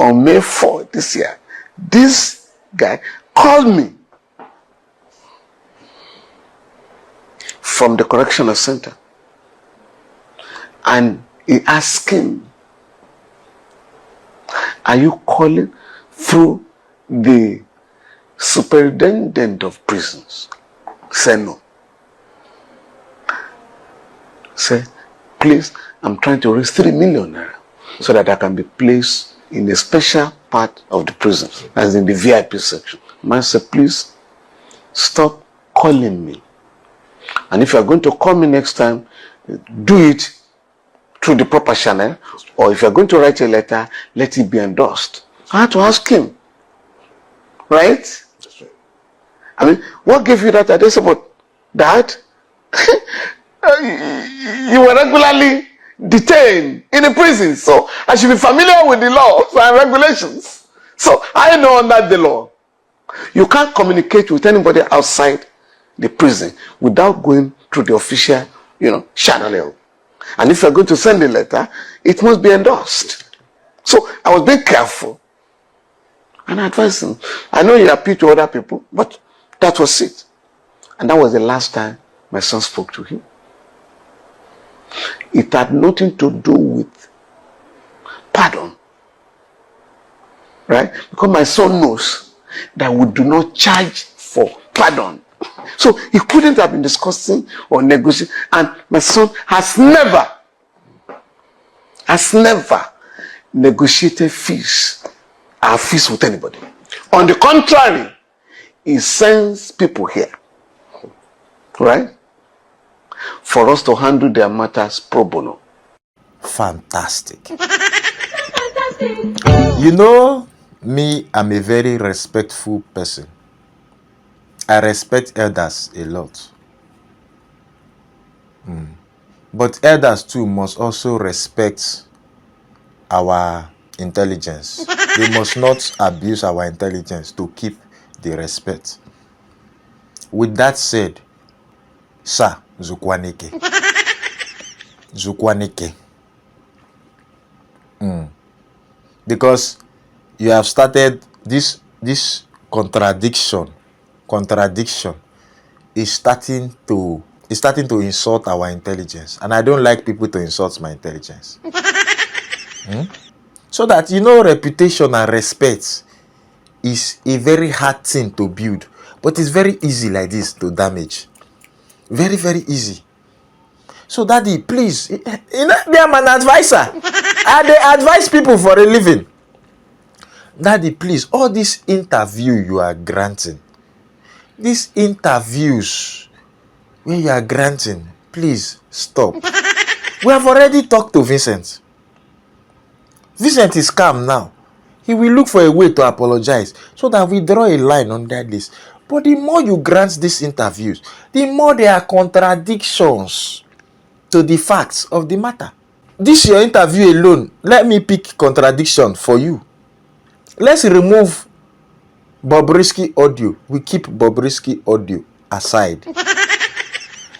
on May 4 this year, this guy called me from the correctional center and he asked him, are you calling through the superintendent of prisons? Say no. Say, please, I'm trying to raise 3 million naira so that I can be placed in a special part of the prison, as in the VIP section. Man said, please stop calling me. And if you are going to call me next time, do it through the proper channel, or if you are going to write a letter, let it be endorsed. I had to ask him, right? That's right. I mean, what gave you that idea about that? You were regularly detained in a prison, so I should be familiar with the laws and regulations. So I know under the law, you can't communicate with anybody outside the prison without going through the official, channel. And if you're going to send a letter, it must be endorsed. So I was being careful. And I advised him. I know you appeal to other people, but that was it. And that was the last time my son spoke to him. It had nothing to do with pardon. Right? Because my son knows that we do not charge for pardon. So he couldn't have been discussing or negotiating. And my son has never negotiated our fees with anybody. On the contrary, he sends people here, right, for us to handle their matters pro bono. Fantastic. You know, me, I'm a very respectful person. I respect elders a lot. But elders too must also respect our intelligence. They must not abuse our intelligence to keep the respect. With that said, sir, 𝐁𝐨𝐻𝐿𝐽𝐤𝐲 𝐋𝐞𝐚𝐤𝐲. Because you have started this contradiction is starting to insult our intelligence, and I don't like people to insult my intelligence. So that reputation and respect is a very hard thing to build, but it's very easy like this to damage. Very, very easy. So daddy, please, I'm an advisor. I advise people for a living. Daddy, please, all this interview you are granting, these interviews where you are granting, please stop. We have already talked to Vincent. Vincent is calm now. He will look for a way to apologize so that we draw a line under this. But the more you grant these interviews, the more there are contradictions to the facts of the matter. This your interview alone, let me pick contradiction for you. Let's remove Bobrisky audio. We keep Bobrisky audio aside.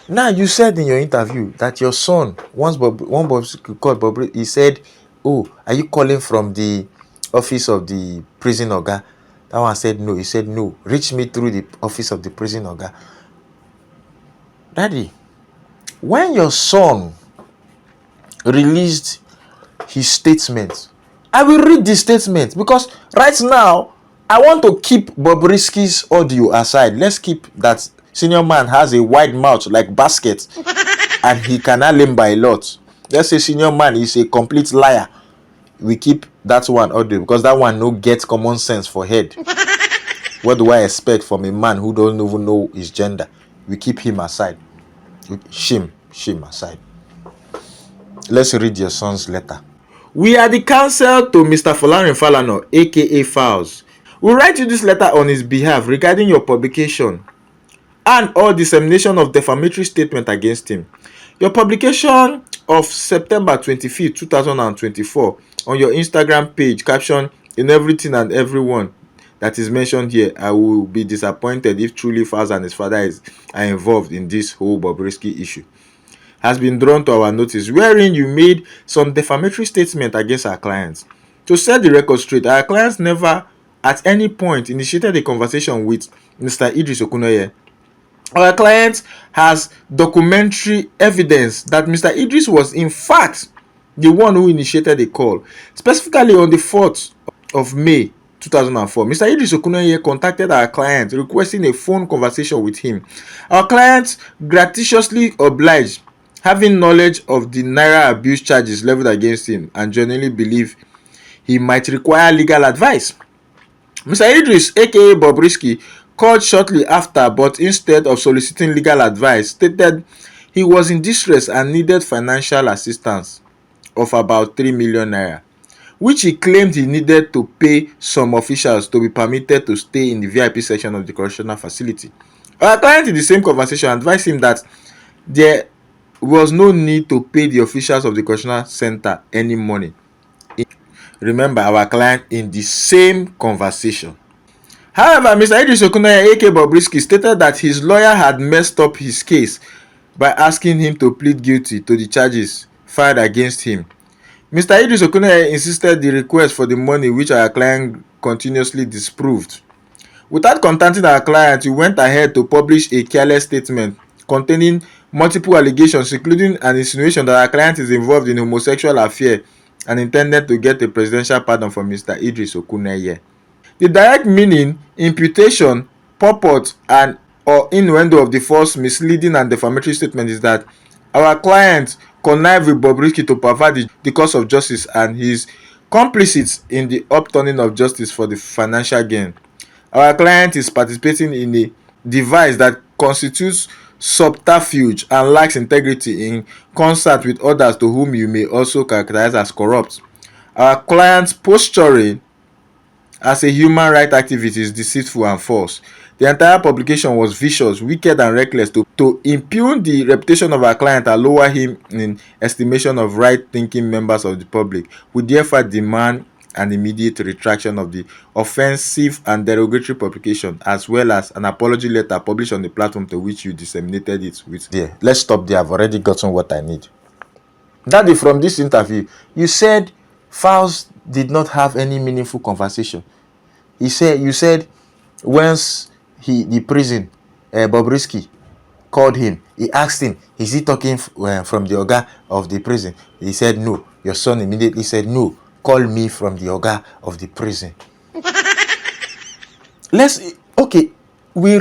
Now, you said in your interview that your son, one Bobrisky called Bobrisky, he said, oh, are you calling from the office of the prison oga? That one said no. He said no. Reach me through the office of the prison oga. Daddy, when your son released his statement, I will read the statement because right now I want to keep Bobrisky's audio aside. Let's keep that senior man has a wide mouth like basket and he cannot limber a lot. Let's say senior man is a complete liar. We keep that one audio because that one no get common sense for head. What do I expect from a man who don't even know his gender? We keep him aside. Shame aside. Let's read your son's letter. We are the counsel to Mr. Femi Falana, aka Falz. We write you this letter on his behalf regarding your publication and or dissemination of defamatory statement against him. Your publication of September 25th, 2024 on your Instagram page captioned, "In everything and everyone that is mentioned here, I will be disappointed if truly Falz and his father are involved in this whole Bobrisky issue," has been drawn to our notice, wherein you made some defamatory statement against our clients. To set the record straight, our clients never at any point initiated a conversation with Mr. Idris Okuneye. Our client has documentary evidence that Mr. Idris was in fact the one who initiated the call. Specifically on the 4th of May 2004, Mr. Idris Okuneye contacted our client requesting a phone conversation with him. Our client gratuitously obliged, having knowledge of the naira abuse charges leveled against him and genuinely believe he might require legal advice. Mr. Idris, aka Bobrisky, called shortly after, but instead of soliciting legal advice, stated he was in distress and needed financial assistance of about 3 million naira, which he claimed he needed to pay some officials to be permitted to stay in the VIP section of the correctional facility. Our client in the same conversation advised him that there was no need to pay the officials of the correctional center any money. Remember, our client in the same conversation. However, Mr. Idris Okuneye, aka Bobrisky, stated that his lawyer had messed up his case by asking him to plead guilty to the charges filed against him. Mr. Idris Okuneye insisted the request for the money, which our client continuously disproved. Without contacting our client, he went ahead to publish a careless statement containing multiple allegations, including an insinuation that our client is involved in a homosexual affair and intended to get a presidential pardon from Mr. Idris Okuneye. The direct meaning, imputation, purport, and or innuendo of the false, misleading, and defamatory statement is that our client connived with Bobrisky to pervert the course of justice and his complicit in the upturning of justice for the financial gain. Our client is participating in a device that constitutes subterfuge and lacks integrity in concert with others to whom you may also characterize as corrupt. Our client's posturing as a human rights activist is deceitful and false. The entire publication was vicious, wicked, and reckless to impugn the reputation of our client and lower him in estimation of right-thinking members of the public. We therefore demand an immediate retraction of the offensive and derogatory publication, as well as an apology letter published on the platform to which you disseminated it with. There, let's stop there. I've already gotten what I need. Daddy, from this interview, you said Falz did not have any meaningful conversation. You said once the prison Bobrisky called him, he asked him, is he talking from the Oga of the prison? He said no. Your son immediately said no, call me from the Oga of the prison. We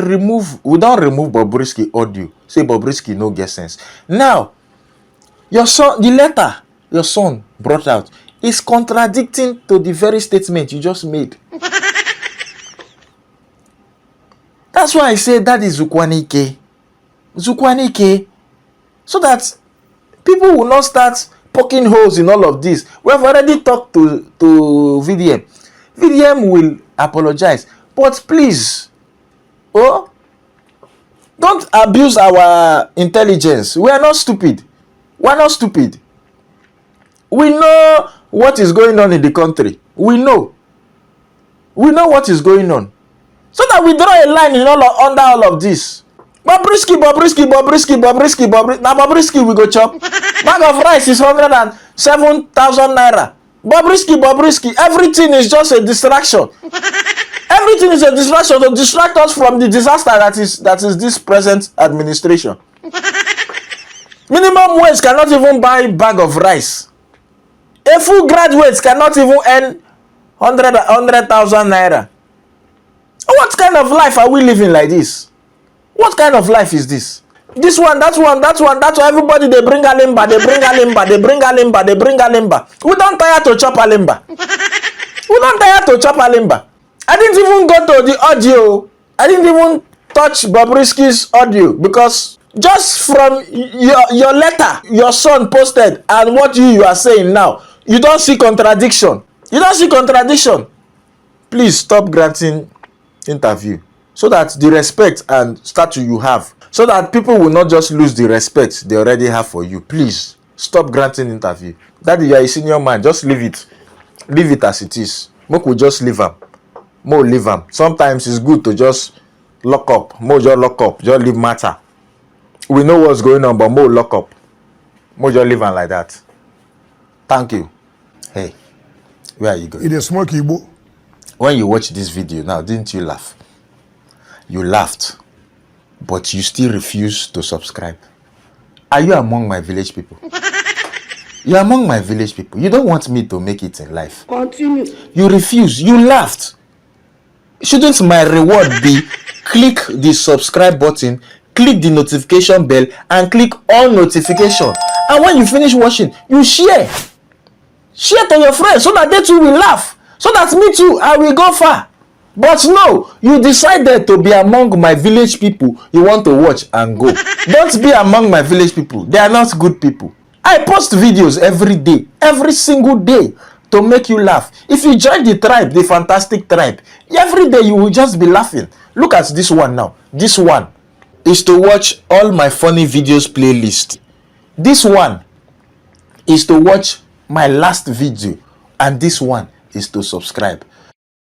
don't remove Bobrisky audio. Say Bobrisky no get sense. Now your son, the letter your son brought out is contradicting to the very statement you just made. That's why I say that is 𝐀𝐞𝐚𝐤𝐲 𝐋𝐞𝐚𝐤𝐿, so that people will not start poking holes in all of this. We have already talked to VDM. VDM will apologize, but please, don't abuse our intelligence. We are not stupid. We are not stupid. We know what is going on in the country. We know what is going on. So that we draw a line in under all of this. Bobrisky. Now Bobrisky we go chop. Bag of rice is 107,000 naira. Bobrisky. Everything is just a distraction. Everything is a distraction to distract us from the disaster that is this present administration. Minimum wage cannot even buy bag of rice. A full graduate cannot even earn 100,000 naira. What kind of life are we living like this? What kind of life is this? This one, that one. Everybody they bring alimba. We don't tire to chop alimba. I didn't even go to the audio. I didn't even touch Bobrisky's audio because just from your letter your son posted and what you are saying now, you don't see contradiction. Please stop granting interview so that the respect and stature you have, so that people will not just lose the respect they already have for you. Please stop granting interview. Daddy, you are a senior man, just leave it as it is. Make we just leave am. Sometimes it's good to just lock up. Just leave matter. We know what's going on, but more lock up. More just leave am like that. Thank you. Hey, Where are you going? It is smoke Igbo. When you watch this video now, didn't you laugh? You laughed, but you still refuse to subscribe. Are you among my village people? You're among my village people. You don't want me to make it in life. Continue. You refuse. You laughed. Shouldn't my reward be click the subscribe button, click the notification bell, and click on notification? And when you finish watching, you share. Share to your friends so that they too will laugh. So that me too, I will go far. But no, you decided to be among my village people. You want to watch and go. Don't be among my village people. They are not good people. I post videos every day, every single day, to make you laugh. If you join the tribe, the fantastic tribe, every day you will just be laughing. Look at this one now. This one is to watch all my funny videos playlist. This one is to watch my last video. And this one is to subscribe.